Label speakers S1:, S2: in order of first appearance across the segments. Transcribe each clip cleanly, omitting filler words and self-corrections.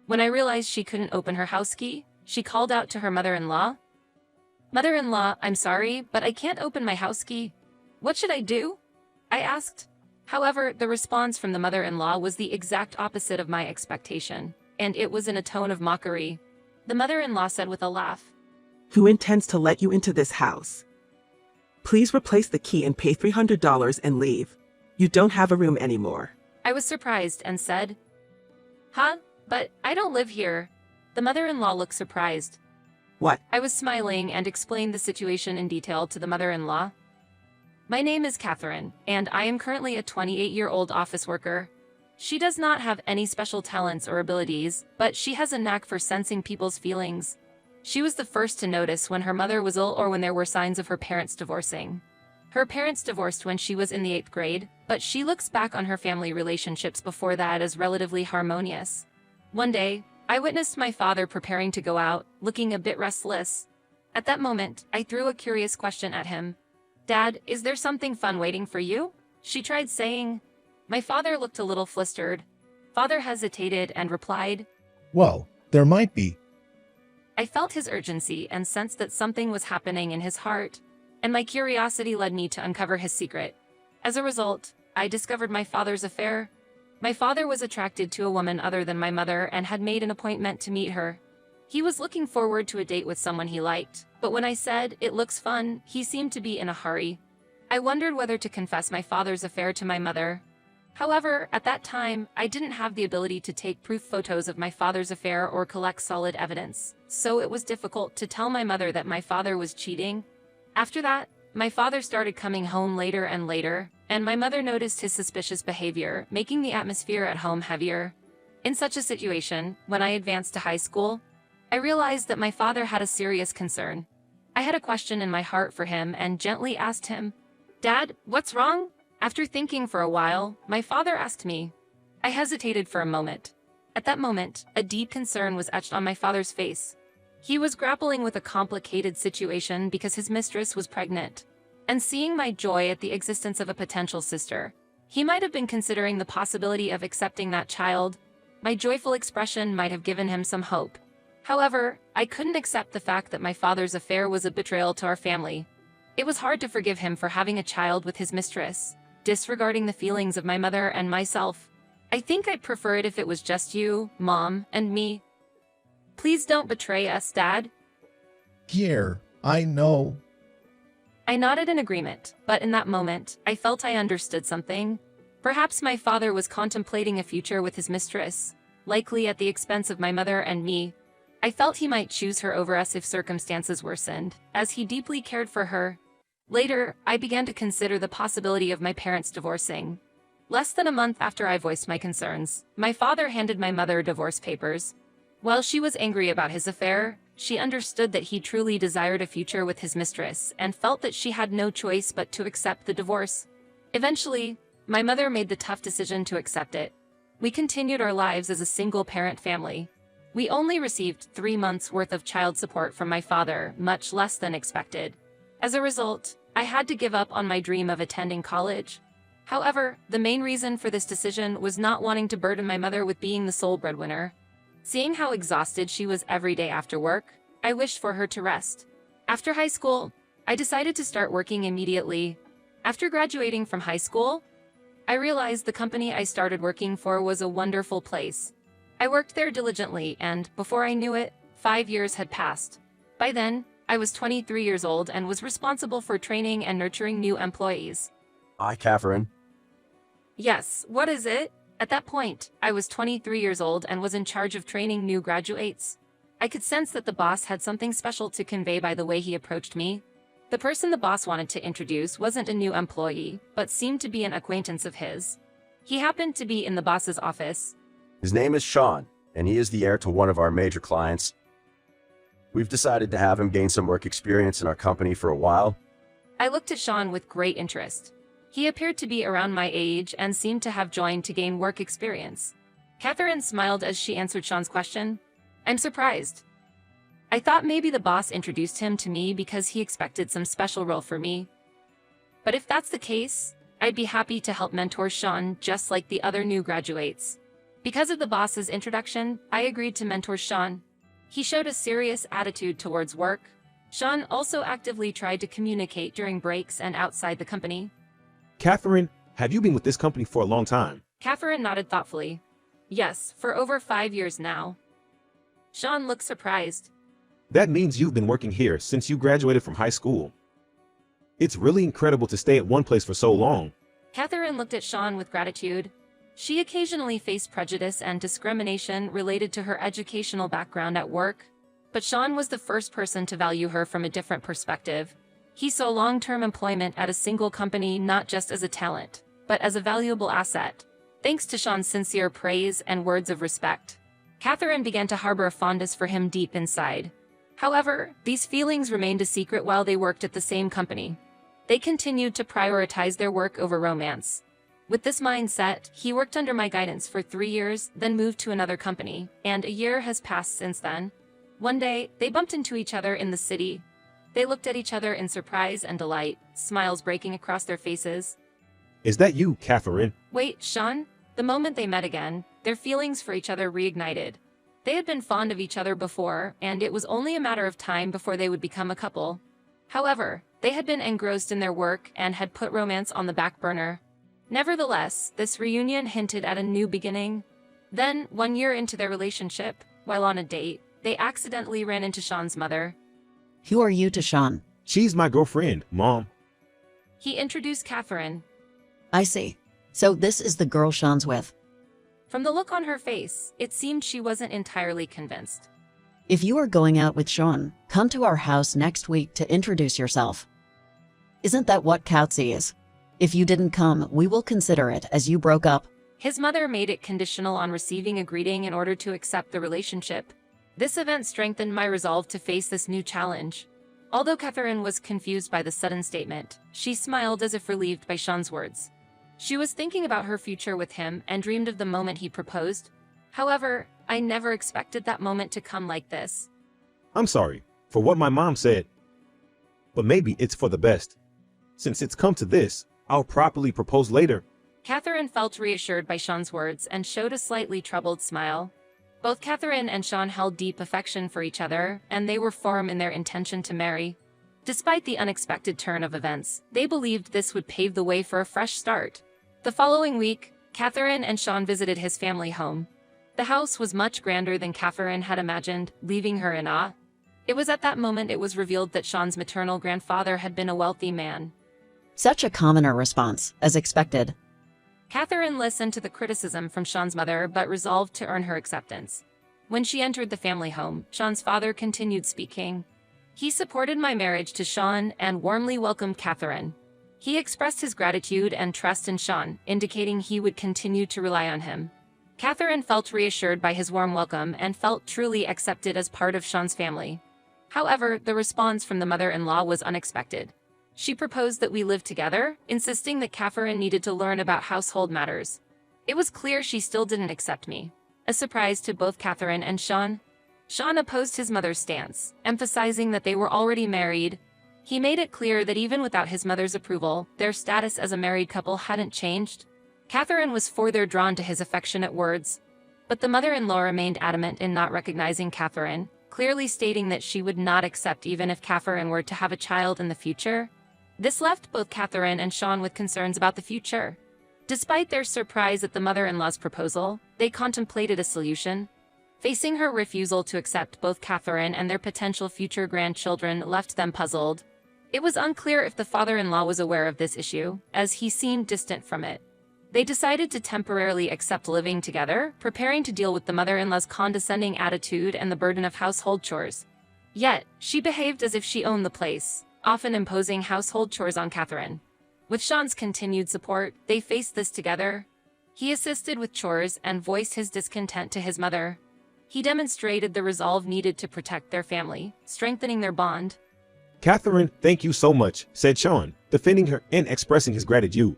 S1: When I realized she couldn't open her house key, she called out to her mother-in-law. "Mother-in-law, I'm sorry, but I can't open my house key. What should I do?" I asked. However, the response from the mother-in-law was the exact opposite of my expectation, and it was in a tone of mockery. The mother-in-law said with a laugh,
S2: "Who intends to let you into this house? Please replace the key and pay $300 and leave. You don't have a room anymore."
S1: I was surprised and said, "Huh? But I don't live here." The mother-in-law looked surprised.
S2: "What?"
S1: I was smiling and explained the situation in detail to the mother-in-law. "My name is Catherine, and I am currently a 28-year-old office worker. She does not have any special talents or abilities, but she has a knack for sensing people's feelings. She was the first to notice when her mother was ill or when there were signs of her parents divorcing. Her parents divorced when she was in the 8th grade, but she looks back on her family relationships before that as relatively harmonious. One day, I witnessed my father preparing to go out, looking a bit restless. At that moment, I threw a curious question at him. 'Dad, is there something fun waiting for you?' She tried saying. My father looked a little flustered. Father hesitated and replied,
S3: 'Well, there might be.'
S1: I felt his urgency and sensed that something was happening in his heart, and my curiosity led me to uncover his secret. As a result, I discovered my father's affair. My father was attracted to a woman other than my mother and had made an appointment to meet her. He was looking forward to a date with someone he liked, but when I said, 'It looks fun,' he seemed to be in a hurry. I wondered whether to confess my father's affair to my mother. However, at that time, I didn't have the ability to take proof photos of my father's affair or collect solid evidence, so it was difficult to tell my mother that my father was cheating. After that, my father started coming home later and later, and my mother noticed his suspicious behavior, making the atmosphere at home heavier. In such a situation, when I advanced to high school, I realized that my father had a serious concern. I had a question in my heart for him and gently asked him, 'Dad, what's wrong?' After thinking for a while, my father asked me. I hesitated for a moment. At that moment, a deep concern was etched on my father's face. He was grappling with a complicated situation because his mistress was pregnant. And seeing my joy at the existence of a potential sister, he might have been considering the possibility of accepting that child. My joyful expression might have given him some hope. However, I couldn't accept the fact that my father's affair was a betrayal to our family. It was hard to forgive him for having a child with his mistress, disregarding the feelings of my mother and myself. I think I'd prefer it if it was just you, Mom, and me. Please don't betray us, Dad.
S3: Here, I know.
S1: I nodded in agreement, but in that moment, I felt I understood something. Perhaps my father was contemplating a future with his mistress, likely at the expense of my mother and me. I felt he might choose her over us if circumstances worsened, as he deeply cared for her. Later, I began to consider the possibility of my parents divorcing. Less than a month after I voiced my concerns, my father handed my mother divorce papers. While she was angry about his affair, she understood that he truly desired a future with his mistress and felt that she had no choice but to accept the divorce. Eventually, my mother made the tough decision to accept it. We continued our lives as a single-parent family. We only received 3 months' worth of child support from my father, much less than expected. As a result, I had to give up on my dream of attending college. However, the main reason for this decision was not wanting to burden my mother with being the sole breadwinner. Seeing how exhausted she was every day after work, I wished for her to rest. After high school, I decided to start working immediately. After graduating from high school, I realized the company I started working for was a wonderful place. I worked there diligently and, before I knew it, 5 years had passed. By then, I was 23 years old and was responsible for training and nurturing new employees.
S4: Hi, Catherine.
S1: Yes, what is it? At that point, I was 23 years old and was in charge of training new graduates. I could sense that the boss had something special to convey by the way he approached me. The person the boss wanted to introduce wasn't a new employee, but seemed to be an acquaintance of his. He happened to be in the boss's office.
S4: His name is Sean, and he is the heir to one of our major clients. We've decided to have him gain some work experience in our company for a while.
S1: I looked at Sean with great interest. He appeared to be around my age and seemed to have joined to gain work experience. Catherine smiled as she answered Sean's question. I'm surprised. I thought maybe the boss introduced him to me because he expected some special role for me. But if that's the case, I'd be happy to help mentor Sean just like the other new graduates. Because of the boss's introduction, I agreed to mentor Sean. He showed a serious attitude towards work. Sean also actively tried to communicate during breaks and outside the company.
S5: Catherine, have you been with this company for a long time?
S1: Catherine nodded thoughtfully. Yes, for over 5 years now. Sean looked surprised.
S5: That means you've been working here since you graduated from high school. It's really incredible to stay at one place for so long.
S1: Catherine looked at Sean with gratitude. She occasionally faced prejudice and discrimination related to her educational background at work, but Sean was the first person to value her from a different perspective. He saw long-term employment at a single company not just as a talent, but as a valuable asset. Thanks to Sean's sincere praise and words of respect, Catherine began to harbor a fondness for him deep inside. However, these feelings remained a secret while they worked at the same company. They continued to prioritize their work over romance. With this mindset, he worked under my guidance for 3 years, then moved to another company, and a year has passed since then. One day, they bumped into each other in the city. They looked at each other in surprise and delight, smiles breaking across their faces.
S5: Is that you, Catherine?
S1: Wait, Sean? The moment they met again, their feelings for each other reignited. They had been fond of each other before, and it was only a matter of time before they would become a couple. However, they had been engrossed in their work and had put romance on the back burner. Nevertheless, this reunion hinted at a new beginning. Then, 1 year into their relationship, while on a date, they accidentally ran into Sean's mother.
S6: Who are you to Sean?
S5: She's my girlfriend, Mom.
S1: He introduced Catherine.
S6: I see. So this is the girl Sean's with.
S1: From the look on her face, it seemed she wasn't entirely convinced.
S6: If you are going out with Sean, come to our house next week to introduce yourself. Isn't that what counts is? If you didn't come, we will consider it as you broke up.
S1: His mother made it conditional on receiving a greeting in order to accept the relationship. This event strengthened my resolve to face this new challenge. Although Catherine was confused by the sudden statement, she smiled as if relieved by Sean's words. She was thinking about her future with him and dreamed of the moment he proposed. However, I never expected that moment to come like this.
S5: I'm sorry for what my mom said, but maybe it's for the best. Since it's come to this, I'll properly propose later.
S1: Catherine felt reassured by Sean's words and showed a slightly troubled smile. Both Catherine and Sean held deep affection for each other, and they were firm in their intention to marry. Despite the unexpected turn of events, they believed this would pave the way for a fresh start. The following week, Catherine and Sean visited his family home. The house was much grander than Catherine had imagined, leaving her in awe. It was at that moment it was revealed that Sean's maternal grandfather had been a wealthy man.
S6: Such a commoner response, as expected.
S1: Catherine listened to the criticism from Sean's mother but resolved to earn her acceptance. When she entered the family home, Sean's father continued speaking. He supported my marriage to Sean and warmly welcomed Catherine. He expressed his gratitude and trust in Sean, indicating he would continue to rely on him. Catherine felt reassured by his warm welcome and felt truly accepted as part of Sean's family. However, the response from the mother-in-law was unexpected. She proposed that we live together, insisting that Catherine needed to learn about household matters. It was clear she still didn't accept me. A surprise to both Catherine and Sean. Sean opposed his mother's stance, emphasizing that they were already married. He made it clear that even without his mother's approval, their status as a married couple hadn't changed. Catherine was further drawn to his affectionate words, but the mother-in-law remained adamant in not recognizing Catherine, clearly stating that she would not accept even if Catherine were to have a child in the future. This left both Catherine and Sean with concerns about the future. Despite their surprise at the mother-in-law's proposal, they contemplated a solution. Facing her refusal to accept both Catherine and their potential future grandchildren left them puzzled. It was unclear if the father-in-law was aware of this issue, as he seemed distant from it. They decided to temporarily accept living together, preparing to deal with the mother-in-law's condescending attitude and the burden of household chores. Yet, she behaved as if she owned the place, often imposing household chores on Catherine. With Sean's continued support, they faced this together. He assisted with chores and voiced his discontent to his mother. He demonstrated the resolve needed to protect their family, strengthening their bond.
S5: Catherine, thank you so much, said Sean, defending her and expressing his gratitude.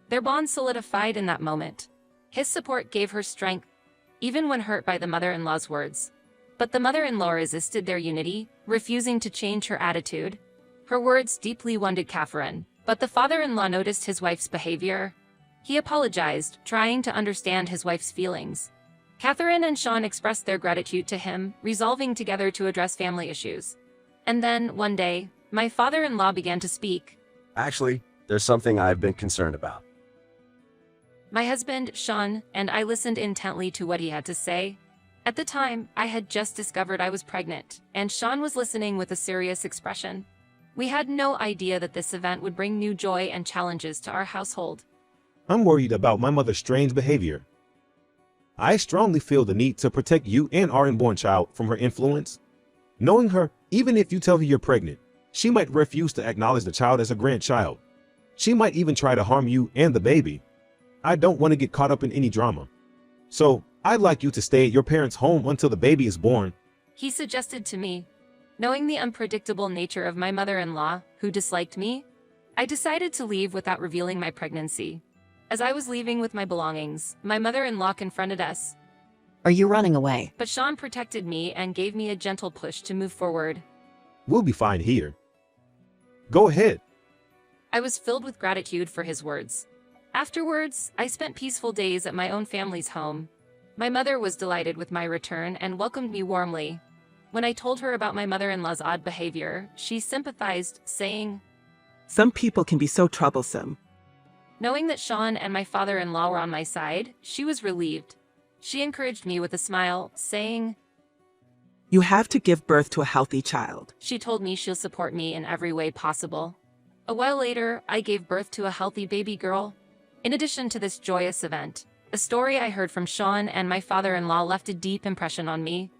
S1: Their bond solidified in that moment. His support gave her strength, even when hurt by the mother-in-law's words. But the mother-in-law resisted their unity, refusing to change her attitude. Her words deeply wounded Catherine, but the father-in-law noticed his wife's behavior. He resolved to He apologized, trying to understand his wife's feelings. Catherine and Sean expressed their gratitude to him, resolving together to address family issues. And then, one day, my father-in-law began to speak.
S4: Actually, there's something I've been concerned about.
S1: My husband, Sean, and I listened intently to what he had to say. At the time, I had just discovered I was pregnant, and Sean was listening with a serious expression. We had no idea that this event would bring new joy and challenges to our household.
S5: I'm worried about my mother's strange behavior. I strongly feel the need to protect you and our unborn child from her influence. Knowing her, even if you tell her you're pregnant, she might refuse to acknowledge the child as a grandchild. She might even try to harm you and the baby. I don't want to get caught up in any drama. So, I'd like you to stay at your parents' home until the baby is born.
S1: He suggested to me. Knowing the unpredictable nature of my mother-in-law, who disliked me, I decided to leave without revealing my pregnancy. As I was leaving with my belongings, my mother-in-law confronted us.
S6: Are you running away?
S1: But Sean protected me and gave me a gentle push to move forward.
S5: We'll be fine here. Go ahead.
S1: I was filled with gratitude for his words. Afterwards, I spent peaceful days at my own family's home. My mother was delighted with my return and welcomed me warmly. When I told her about my mother-in-law's odd behavior, she sympathized, saying,
S2: Some people can be so troublesome.
S1: Knowing that Sean and my father-in-law were on my side, she was relieved. She encouraged me with a smile, saying,
S2: You have to give birth to a healthy child.
S1: She told me she'll support me in every way possible. A while later, I gave birth to a healthy baby girl. In addition to this joyous event, a story I heard from Sean and my father-in-law left a deep impression on me.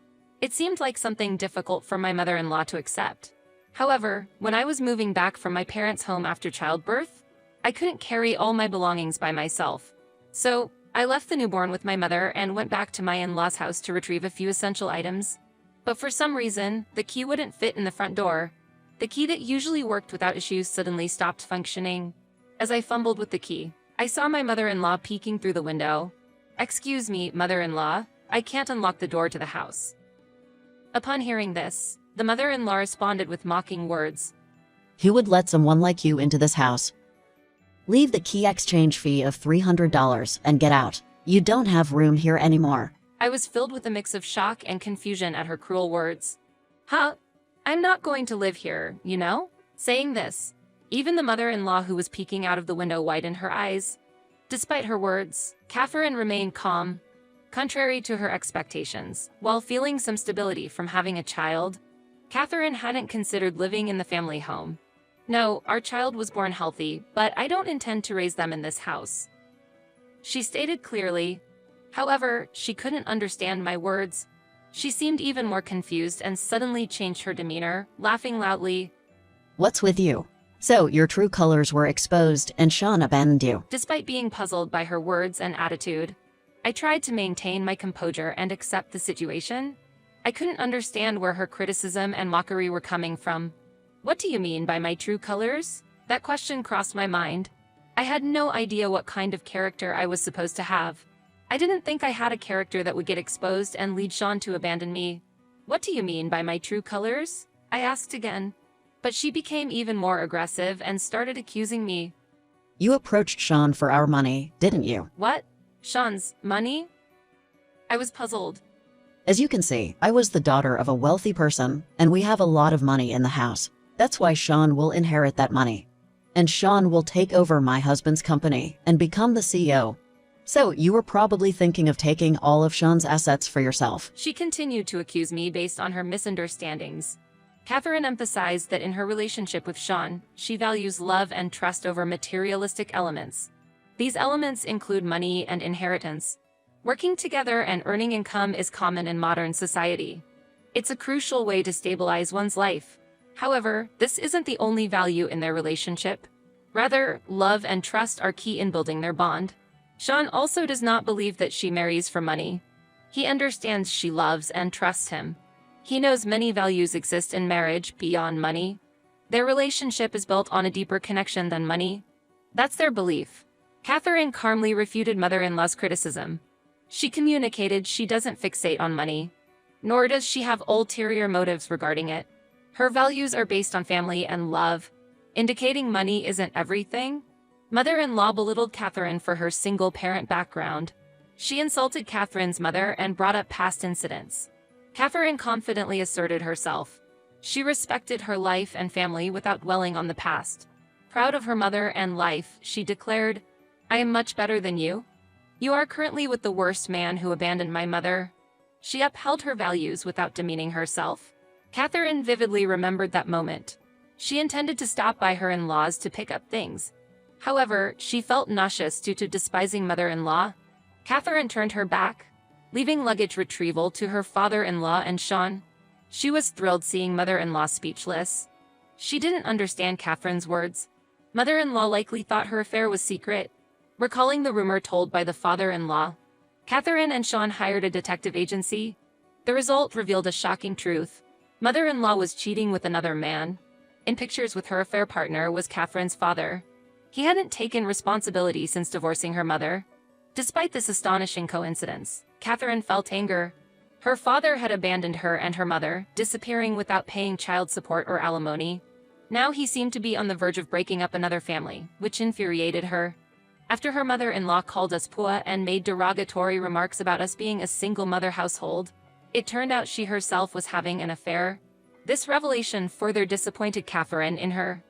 S1: It seemed like something difficult for my mother-in-law to accept. However, when I was moving back from my parents' home after childbirth, I couldn't carry all my belongings by myself. So, I left the newborn with my mother and went back to my in-laws' house to retrieve a few essential items. But for some reason, the key wouldn't fit in the front door. The key that usually worked without issues suddenly stopped functioning. As I fumbled with the key, I saw my mother-in-law peeking through the window. Excuse me, mother-in-law, I can't unlock the door to the house. Upon hearing this, the mother-in-law responded with mocking words.
S6: Who would let someone like you into this house? Leave the key exchange fee of $300 and get out. You don't have room here anymore.
S1: I was filled with a mix of shock and confusion at her cruel words. Huh? I'm not going to live here, you know? Saying this, even the mother-in-law who was peeking out of the window widened her eyes. Despite her words, Catherine remained calm. Contrary to her expectations, while feeling some stability from having a child, Catherine hadn't considered living in the family home. No, our child was born healthy, but I don't intend to raise them in this house. She stated clearly. However, she couldn't understand my words. She seemed even more confused and suddenly changed her demeanor, laughing loudly.
S6: What's with you? So, your true colors were exposed and Sean abandoned you.
S1: Despite being puzzled by her words and attitude, I tried to maintain my composure and accept the situation. I couldn't understand where her criticism and mockery were coming from. What do you mean by my true colors? That question crossed my mind. I had no idea what kind of character I was supposed to have. I didn't think I had a character that would get exposed and lead Sean to abandon me. What do you mean by my true colors? I asked again. But she became even more aggressive and started accusing me.
S6: You approached Sean for our money, didn't you?
S1: What? Sean's money? I was puzzled.
S6: As you can see, I was the daughter of a wealthy person, and we have a lot of money in the house. That's why Sean will inherit that money. And Sean will take over my husband's company and become the CEO. So you were probably thinking of taking all of Sean's assets for yourself.
S1: She continued to accuse me based on her misunderstandings. Catherine emphasized that in her relationship with Sean, she values love and trust over materialistic elements. These elements include money and inheritance. Working together and earning income is common in modern society. It's a crucial way to stabilize one's life. However, this isn't the only value in their relationship. Rather, love and trust are key in building their bond. Sean also does not believe that she marries for money. He understands she loves and trusts him. He knows many values exist in marriage beyond money. Their relationship is built on a deeper connection than money. That's their belief. Catherine calmly refuted mother-in-law's criticism. She communicated she doesn't fixate on money, nor does she have ulterior motives regarding it. Her values are based on family and love, indicating money isn't everything. Mother-in-law belittled Catherine for her single-parent background. She insulted Catherine's mother and brought up past incidents. Catherine confidently asserted herself. She respected her life and family without dwelling on the past. Proud of her mother and life, she declared, "I am much better than you. You are currently with the worst man who abandoned my mother." She upheld her values without demeaning herself. Catherine vividly remembered that moment. She intended to stop by her in-laws to pick up things. However, she felt nauseous due to despising mother-in-law. Catherine turned her back, leaving luggage retrieval to her father-in-law and Sean. She was thrilled seeing mother-in-law speechless. She didn't understand Catherine's words. Mother-in-law likely thought her affair was secret. Recalling the rumor told by the father-in-law, Catherine and Sean hired a detective agency. The result revealed a shocking truth. Mother-in-law was cheating with another man. In pictures with her affair partner was Catherine's father. He hadn't taken responsibility since divorcing her mother. Despite this astonishing coincidence, Catherine felt anger. Her father had abandoned her and her mother, disappearing without paying child support or alimony. Now he seemed to be on the verge of breaking up another family, which infuriated her. After her mother-in-law called us poor and made derogatory remarks about us being a single-mother household, it turned out she herself was having an affair. This revelation further disappointed Catherine in her.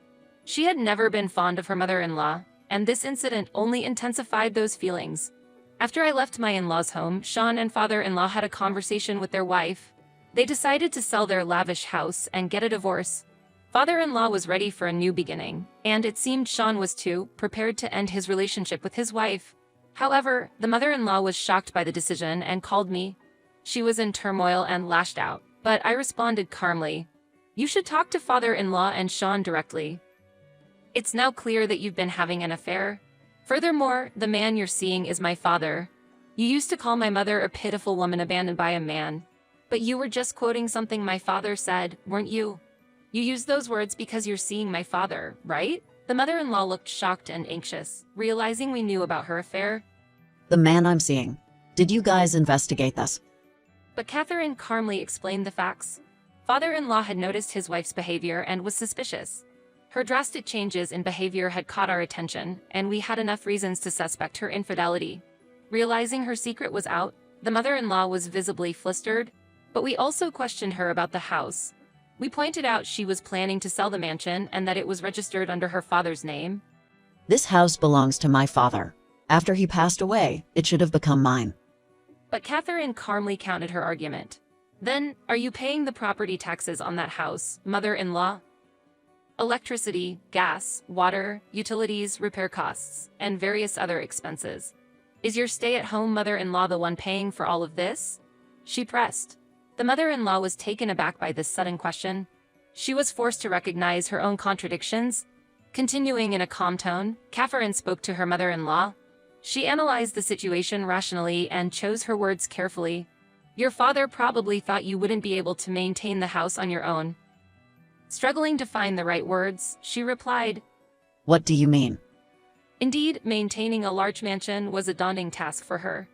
S1: She had never been fond of her mother-in-law, and this incident only intensified those feelings. After I left my in-laws' home, Sean and father-in-law had a conversation with their wife. They decided to sell their lavish house and get a divorce. Father-in-law was ready for a new beginning, and it seemed Sean was too, prepared to end his relationship with his wife. However, the mother-in-law was shocked by the decision and called me. She was in turmoil and lashed out, but I responded calmly. "You should talk to father-in-law and Sean directly. It's now clear that you've been having an affair. Furthermore, the man you're seeing is my father. You used to call my mother a pitiful woman abandoned by a man. But you were just quoting something my father said, weren't you? You used those words because you're seeing my father, right?" The mother-in-law looked shocked and anxious, realizing we knew about her affair.
S6: The man I'm seeing. Did you guys investigate this?
S1: But Catherine calmly explained the facts. Father-in-law had noticed his wife's behavior and was suspicious. Her drastic changes in behavior had caught our attention, and we had enough reasons to suspect her infidelity. Realizing her secret was out, the mother-in-law was visibly flustered, but we also questioned her about the house. We pointed out she was planning to sell the mansion and that it was registered under her father's name.
S6: This house belongs to my father. After he passed away, it should have become mine.
S1: But Catherine calmly countered her argument. "Then, are you paying the property taxes on that house, mother-in-law? Electricity, gas, water, utilities, repair costs, and various other expenses. Is your stay-at-home mother-in-law the one paying for all of this?" She pressed. The mother-in-law was taken aback by this sudden question. She was forced to recognize her own contradictions. Continuing in a calm tone, Catherine spoke to her mother-in-law. She analyzed the situation rationally and chose her words carefully. "Your father probably thought you wouldn't be able to maintain the house on your own." Struggling to find the right words, she replied,
S6: What do you mean?
S1: Indeed, maintaining a large mansion was a daunting task for her.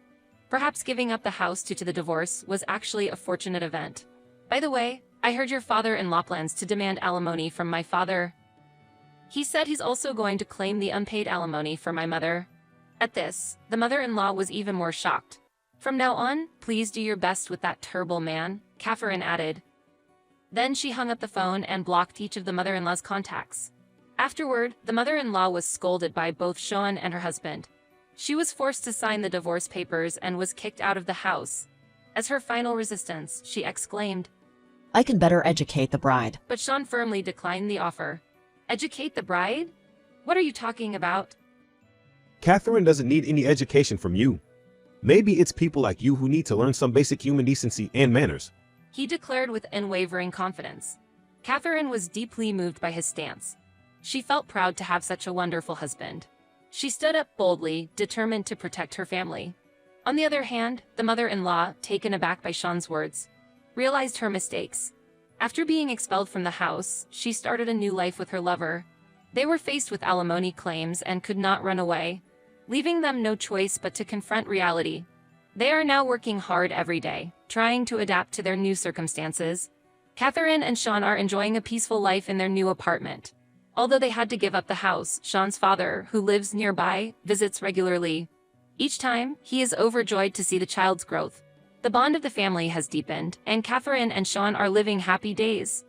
S1: Perhaps giving up the house due to the divorce was actually a fortunate event. "By the way, I heard your father-in-law plans to demand alimony from my father. He said he's also going to claim the unpaid alimony for my mother." At this, the mother-in-law was even more shocked. "From now on, please do your best with that terrible man," Catherine added. Then she hung up the phone and blocked each of the mother-in-law's contacts. Afterward, the mother-in-law was scolded by both Sean and her husband. She was forced to sign the divorce papers and was kicked out of the house. As her final resistance, she exclaimed,
S6: I can better educate the bride.
S1: but Sean firmly declined the offer. "Educate the bride? What are you talking about?"
S5: Catherine doesn't need any education from you. Maybe it's people like you who need to learn some basic human decency and manners.
S1: He declared with unwavering confidence. Catherine was deeply moved by his stance. She felt proud to have such a wonderful husband. She stood up boldly, determined to protect her family. On the other hand, the mother-in-law, taken aback by Sean's words, realized her mistakes. After being expelled from the house, she started a new life with her lover. They were faced with alimony claims and could not run away, leaving them no choice but to confront reality. They are now working hard every day, trying to adapt to their new circumstances. Catherine and Sean are enjoying a peaceful life in their new apartment. Although they had to give up the house, Sean's father, who lives nearby, visits regularly. Each time, he is overjoyed to see the child's growth. The bond of the family has deepened, and Catherine and Sean are living happy days.